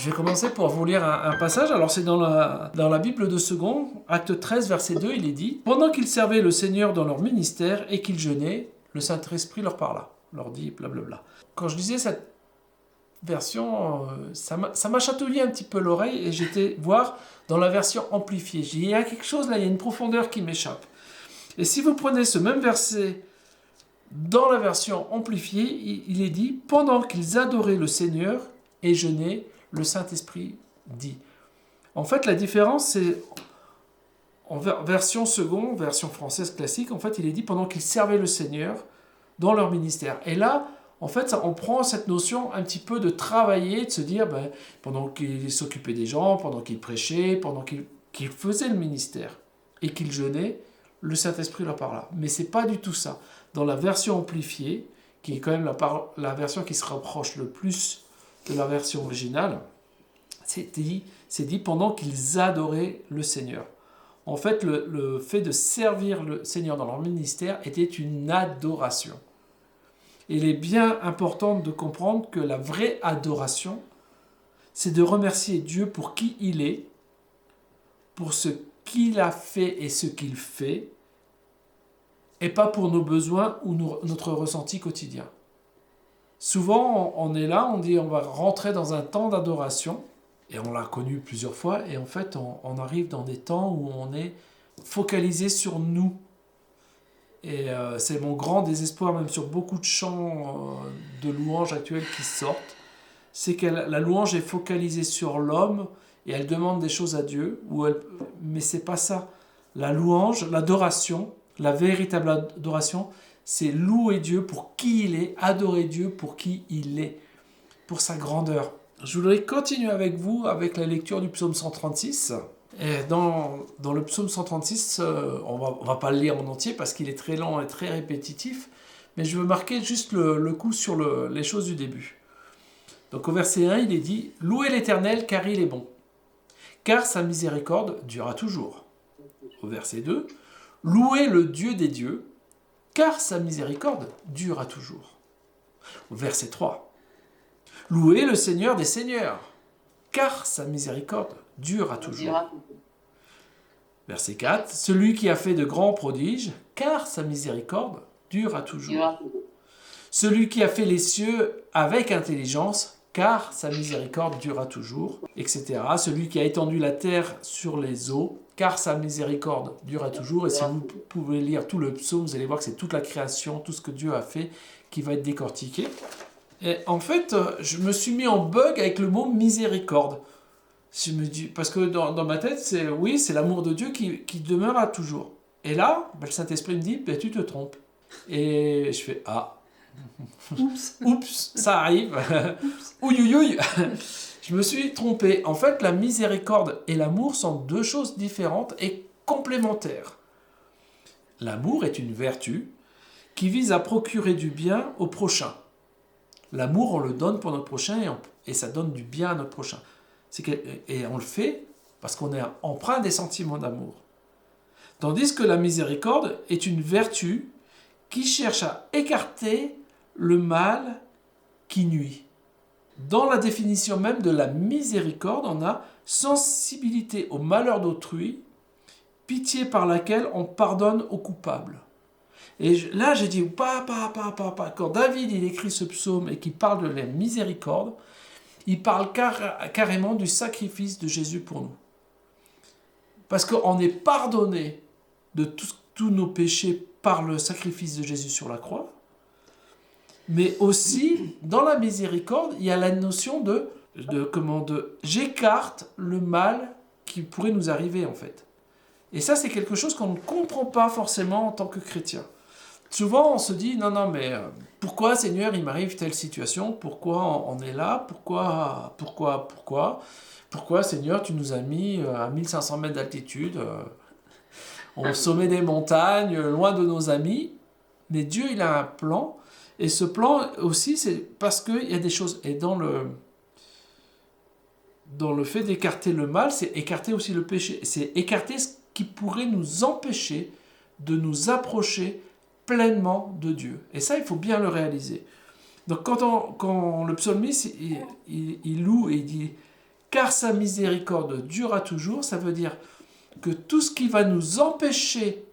Je vais commencer pour vous lire un passage. Alors c'est dans la Bible de Second, acte 13, verset 2, il est dit « Pendant qu'ils servaient le Seigneur dans leur ministère et qu'ils jeûnaient, le Saint-Esprit leur parla. » Leur dit blablabla. Quand je lisais cette version, ça m'a chatouillé un petit peu l'oreille et j'étais voir dans la version amplifiée. J'ai dit, il y a quelque chose là, il y a une profondeur qui m'échappe. Et si vous prenez ce même verset dans la version amplifiée, il est dit « Pendant qu'ils adoraient le Seigneur et jeûnaient, le Saint-Esprit dit. » En fait, la différence, c'est en version seconde, version française classique, en fait, il est dit « Pendant qu'ils servaient le Seigneur dans leur ministère. » Et là, en fait, on prend cette notion un petit peu de travailler, de se dire, pendant qu'ils s'occupaient des gens, pendant qu'ils prêchaient, pendant qu'ils faisaient le ministère et qu'ils jeûnaient, le Saint-Esprit leur parla. Mais c'est pas du tout ça. Dans la version amplifiée, qui est quand même la version qui se rapproche le plus de la version originale, c'est dit pendant qu'ils adoraient le Seigneur. En fait, le fait de servir le Seigneur dans leur ministère était une adoration. Et il est bien important de comprendre que la vraie adoration, c'est de remercier Dieu pour qui il est, pour ce qu'il a fait et ce qu'il fait, et pas pour nos besoins ou notre ressenti quotidien. Souvent, on est là, on dit on va rentrer dans un temps d'adoration, et on l'a connu plusieurs fois, et en fait, on arrive dans des temps où on est focalisé sur nous. Et c'est mon grand désespoir, même sur beaucoup de chants de louanges actuels qui sortent, c'est que la louange est focalisée sur l'homme, et elle demande des choses à Dieu, mais c'est pas ça. La louange, l'adoration, la véritable adoration, c'est louer Dieu pour qui il est, adorer Dieu pour qui il est, pour sa grandeur. Je voudrais continuer avec vous avec la lecture du psaume 136. Et dans le psaume 136, on va pas le lire en entier parce qu'il est très lent et très répétitif, mais je veux marquer juste le coup sur les choses du début. Donc au verset 1, il est dit « Louez l'Éternel car il est bon, car sa miséricorde durera toujours. » Au verset 2, « Louez le Dieu des dieux, car sa miséricorde durera toujours. » Au verset 3, « Louez le Seigneur des seigneurs, car sa miséricorde durera toujours. » Verset 4, « Celui qui a fait de grands prodiges, car sa miséricorde durera toujours. Celui qui a fait les cieux avec intelligence, car sa miséricorde durera toujours, etc. Celui qui a étendu la terre sur les eaux, car sa miséricorde durera toujours. » Et si vous pouvez lire tout le psaume, vous allez voir que c'est toute la création, tout ce que Dieu a fait, qui va être décortiqué. Et en fait, je me suis mis en bug avec le mot miséricorde. Je me dis, parce que dans ma tête, c'est l'amour de Dieu qui demeure à toujours. Et là, le Saint-Esprit me dit, tu te trompes. Et je fais, oups, ça arrive. Ouïouïouï. Je me suis trompé. En fait, la miséricorde et l'amour sont deux choses différentes et complémentaires. L'amour est une vertu qui vise à procurer du bien au prochain. L'amour, on le donne pour notre prochain et ça donne du bien à notre prochain. Et on le fait parce qu'on est empreint des sentiments d'amour. Tandis que la miséricorde est une vertu qui cherche à écarter le mal qui nuit. Dans la définition même de la miséricorde, on a sensibilité au malheur d'autrui, pitié par laquelle on pardonne aux coupables. Et là, j'ai dit, quand David il écrit ce psaume et qu'il parle de la miséricorde, il parle carrément du sacrifice de Jésus pour nous. Parce qu'on est pardonné de tous nos péchés par le sacrifice de Jésus sur la croix, mais aussi, dans la miséricorde, il y a la notion de j'écarte le mal qui pourrait nous arriver, en fait. Et ça, c'est quelque chose qu'on ne comprend pas forcément en tant que chrétien. Souvent, on se dit, non, mais pourquoi, Seigneur, il m'arrive telle situation? Pourquoi on est là? Pourquoi, Seigneur, tu nous as mis à 1500 mètres d'altitude, au sommet des montagnes, loin de nos amis? Mais Dieu, il a un plan. Et ce plan aussi, c'est parce qu'il y a des choses. Et dans le fait d'écarter le mal, c'est écarter aussi le péché. C'est écarter ce qui pourrait nous empêcher de nous approcher pleinement de Dieu. Et ça, il faut bien le réaliser. Donc quand le psalmiste, il loue et il dit car sa miséricorde durera toujours, ça veut dire que tout ce qui va nous empêcher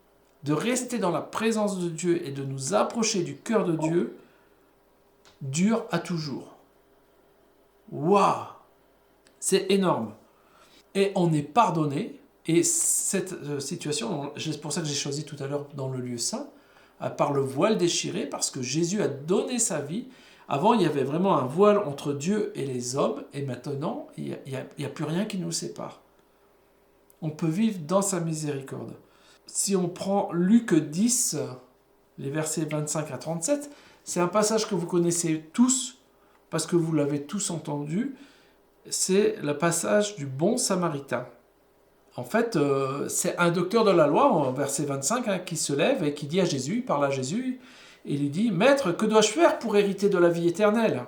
de rester dans la présence de Dieu et de nous approcher du cœur de Dieu dure à toujours. Waouh! C'est énorme. Et on est pardonné. Et cette situation, c'est pour ça que j'ai choisi tout à l'heure dans le lieu saint, par le voile déchiré, parce que Jésus a donné sa vie. Avant, il y avait vraiment un voile entre Dieu et les hommes, et maintenant, il n'y a plus rien qui nous sépare. On peut vivre dans sa miséricorde. Si on prend Luc 10, les versets 25 à 37, c'est un passage que vous connaissez tous, parce que vous l'avez tous entendu, c'est le passage du bon samaritain. En fait, c'est un docteur de la loi, en verset 25, qui se lève et qui dit à Jésus, il parle à Jésus, et lui dit « Maître, que dois-je faire pour hériter de la vie éternelle ?»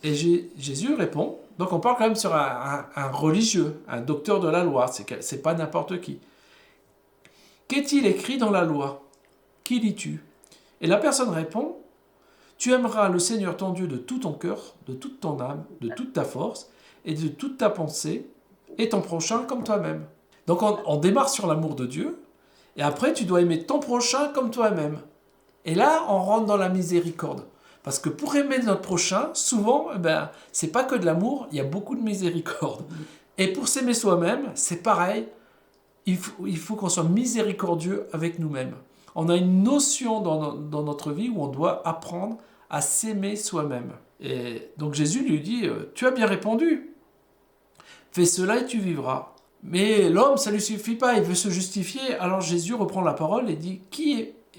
Et Jésus répond, donc on parle quand même sur un religieux, un docteur de la loi, c'est pas n'importe qui. « Qu'est-il écrit dans la loi? Qui lis-tu » Et la personne répond « Tu aimeras le Seigneur ton Dieu de tout ton cœur, de toute ton âme, de toute ta force et de toute ta pensée, et ton prochain comme toi-même. » Donc on démarre sur l'amour de Dieu, et après tu dois aimer ton prochain comme toi-même. Et là, on rentre dans la miséricorde. Parce que pour aimer notre prochain, souvent, c'est pas que de l'amour, il y a beaucoup de miséricorde. Et pour s'aimer soi-même, c'est pareil, il faut qu'on soit miséricordieux avec nous-mêmes. On a une notion dans notre vie où on doit apprendre à s'aimer soi-même. Et donc Jésus lui dit, tu as bien répondu, fais cela et tu vivras. Mais l'homme, ça ne lui suffit pas, il veut se justifier. Alors Jésus reprend la parole et dit,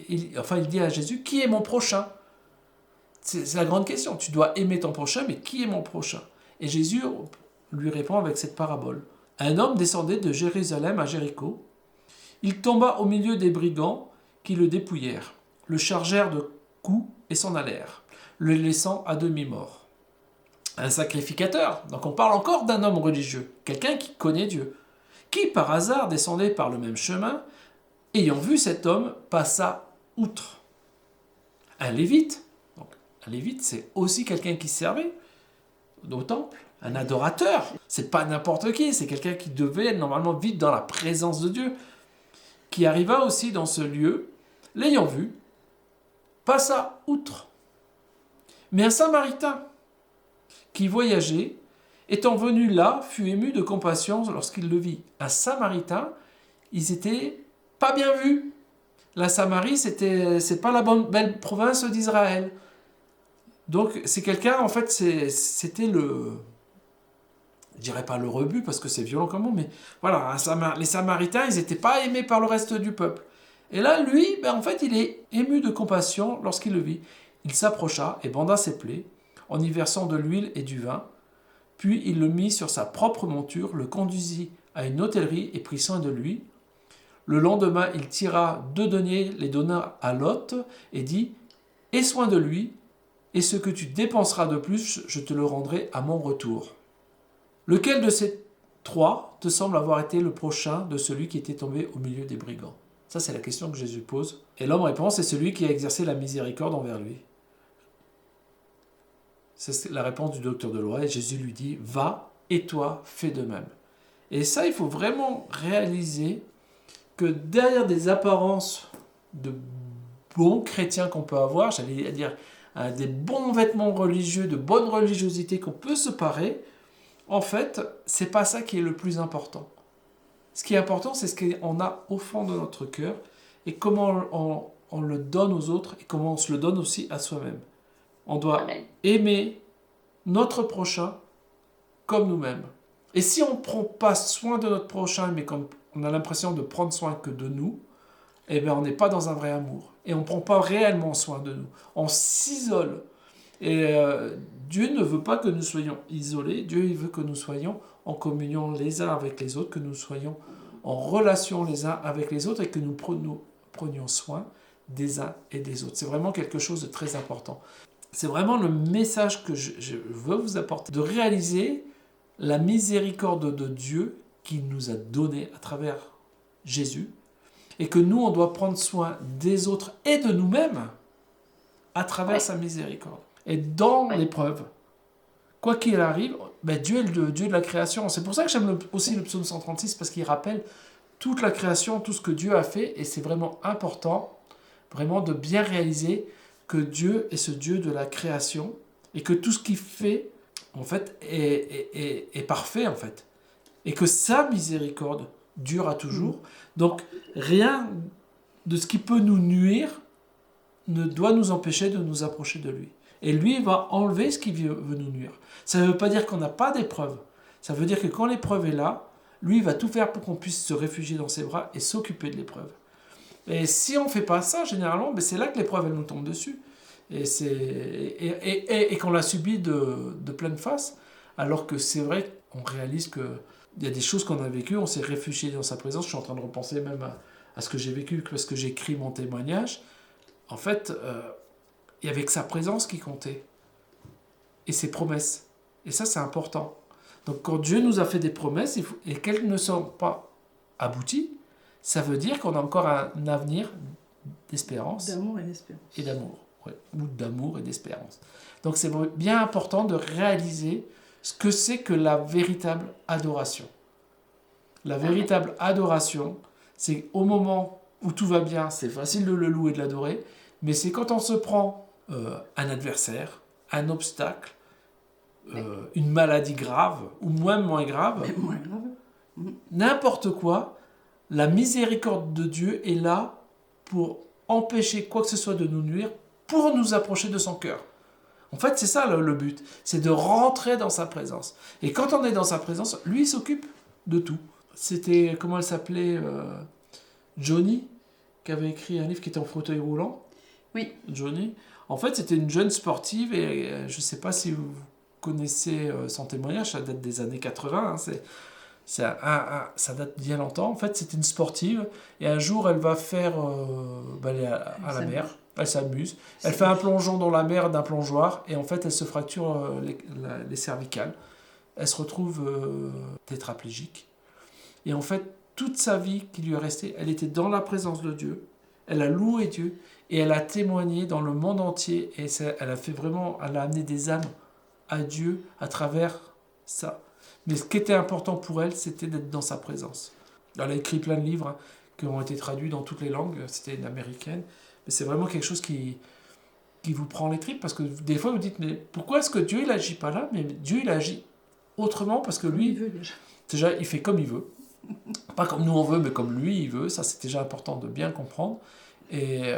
il dit à Jésus, qui est mon prochain? C'est la grande question. Tu dois aimer ton prochain, mais qui est mon prochain? Et Jésus lui répond avec cette parabole. Un homme descendait de Jérusalem à Jéricho. Il tomba au milieu des brigands qui le dépouillèrent, le chargèrent de coups et s'en allèrent, le laissant à demi-mort. Un sacrificateur, donc on parle encore d'un homme religieux, quelqu'un qui connaît Dieu, qui par hasard descendait par le même chemin, ayant vu cet homme, passa outre. Un lévite, donc un lévite c'est aussi quelqu'un qui servait au temple, un adorateur, c'est pas n'importe qui, c'est quelqu'un qui devait normalement vivre dans la présence de Dieu, qui arriva aussi dans ce lieu, l'ayant vu, passa outre. Mais un Samaritain qui voyageait, étant venu là, fut ému de compassion lorsqu'il le vit. Un Samaritain, ils étaient pas bien vus. La Samarie, c'est pas la belle province d'Israël. Donc c'est quelqu'un, en fait, c'était je dirais pas le rebut parce que c'est violent comme mot, mais voilà, les Samaritains, ils n'étaient pas aimés par le reste du peuple. Et là, lui, en fait, il est ému de compassion lorsqu'il le vit. Il s'approcha et banda ses plaies, en y versant de l'huile et du vin. Puis il le mit sur sa propre monture, le conduisit à une hôtellerie et prit soin de lui. Le lendemain, il tira 2 deniers, les donna à l'hôte et dit « Aie soin de lui, et ce que tu dépenseras de plus, je te le rendrai à mon retour. » Lequel de ces 3 te semble avoir été le prochain de celui qui était tombé au milieu des brigands? Ça, c'est la question que Jésus pose. Et l'homme répond, c'est celui qui a exercé la miséricorde envers lui. C'est la réponse du docteur de loi. Et Jésus lui dit, va et toi, fais de même. Et ça, il faut vraiment réaliser que derrière des apparences de bons chrétiens qu'on peut avoir, j'allais dire des bons vêtements religieux, de bonne religiosité qu'on peut se parer, en fait, c'est pas ça qui est le plus important. Ce qui est important, c'est ce qu'on a au fond de notre cœur et comment on le donne aux autres et comment on se le donne aussi à soi-même. On doit aimer notre prochain comme nous-mêmes. Et si on ne prend pas soin de notre prochain, mais qu'on a l'impression de prendre soin que de nous, eh bien, on n'est pas dans un vrai amour. Et on ne prend pas réellement soin de nous. On s'isole. Et Dieu ne veut pas que nous soyons isolés. Dieu il veut que nous soyons en communion les uns avec les autres, que nous soyons en relation les uns avec les autres et que nous prenions soin des uns et des autres. C'est vraiment quelque chose de très important. C'est vraiment le message que je veux vous apporter, de réaliser la miséricorde de Dieu qu'il nous a donnée à travers Jésus et que nous, on doit prendre soin des autres et de nous-mêmes à travers sa miséricorde. Et dans l'épreuve, quoi qu'il arrive, Dieu est le Dieu de la création. C'est pour ça que j'aime aussi le psaume 136, parce qu'il rappelle toute la création, tout ce que Dieu a fait, et c'est vraiment important, vraiment de bien réaliser que Dieu est ce Dieu de la création, et que tout ce qu'il fait, en fait, est parfait, en fait. Et que sa miséricorde dure à toujours. Donc, rien de ce qui peut nous nuire ne doit nous empêcher de nous approcher de lui. Et lui va enlever ce qui veut nous nuire. Ça ne veut pas dire qu'on n'a pas d'épreuve. Ça veut dire que quand l'épreuve est là, lui va tout faire pour qu'on puisse se réfugier dans ses bras et s'occuper de l'épreuve. Et si on ne fait pas ça, généralement, c'est là que l'épreuve elle nous tombe dessus. Et qu'on la subit de pleine face, alors que c'est vrai qu'on réalise qu'il y a des choses qu'on a vécues, on s'est réfugié dans sa présence. Je suis en train de repenser même à ce que j'ai vécu, parce que j'écris mon témoignage. En fait, il n'y avait que sa présence qui comptait. Et ses promesses. Et ça, c'est important. Donc, quand Dieu nous a fait des promesses et qu'elles ne sont pas abouties, ça veut dire qu'on a encore un avenir d'espérance. D'amour et d'espérance. Et d'amour. Ouais. Ou d'amour et d'espérance. Donc, c'est bien important de réaliser ce que c'est que la véritable adoration. La véritable adoration, c'est au moment où tout va bien, c'est facile de le louer et de l'adorer, mais c'est quand on se prend un adversaire, un obstacle, une maladie grave, ou même moins grave, n'importe quoi, la miséricorde de Dieu est là pour empêcher quoi que ce soit de nous nuire, pour nous approcher de son cœur. En fait, c'est ça le but, c'est de rentrer dans sa présence. Et quand on est dans sa présence, lui, il s'occupe de tout. C'était, comment elle s'appelait, Johnny, qui avait écrit un livre qui était en fauteuil roulant. Oui. Johnny. En fait, c'était une jeune sportive, et je ne sais pas si vous connaissez son témoignage, ça date des années 80, hein, ça date bien longtemps. En fait, c'est une sportive, et un jour, elle va faire aller à la mer, elle s'amuse, elle fait un plongeon dans la mer d'un plongeoir, et en fait, elle se fracture les cervicales, elle se retrouve tétraplégique, et en fait, toute sa vie qui lui est restée, elle était dans la présence de Dieu, elle a loué Dieu, et elle a témoigné dans le monde entier, et elle a amené des âmes à Dieu à travers ça. Mais ce qui était important pour elle, c'était d'être dans sa présence. Elle a écrit plein de livres qui ont été traduits dans toutes les langues, c'était une américaine, mais c'est vraiment quelque chose qui vous prend les tripes, parce que des fois vous dites, mais pourquoi est-ce que Dieu il agit pas là? Mais Dieu il agit autrement, parce que lui, il veut déjà, il fait comme il veut. Pas comme nous on veut, mais comme lui il veut. Ça, c'est déjà important de bien comprendre. Et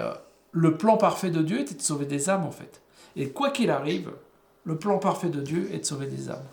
le plan parfait de Dieu était de sauver des âmes, en fait. Et quoi qu'il arrive, le plan parfait de Dieu est de sauver des âmes.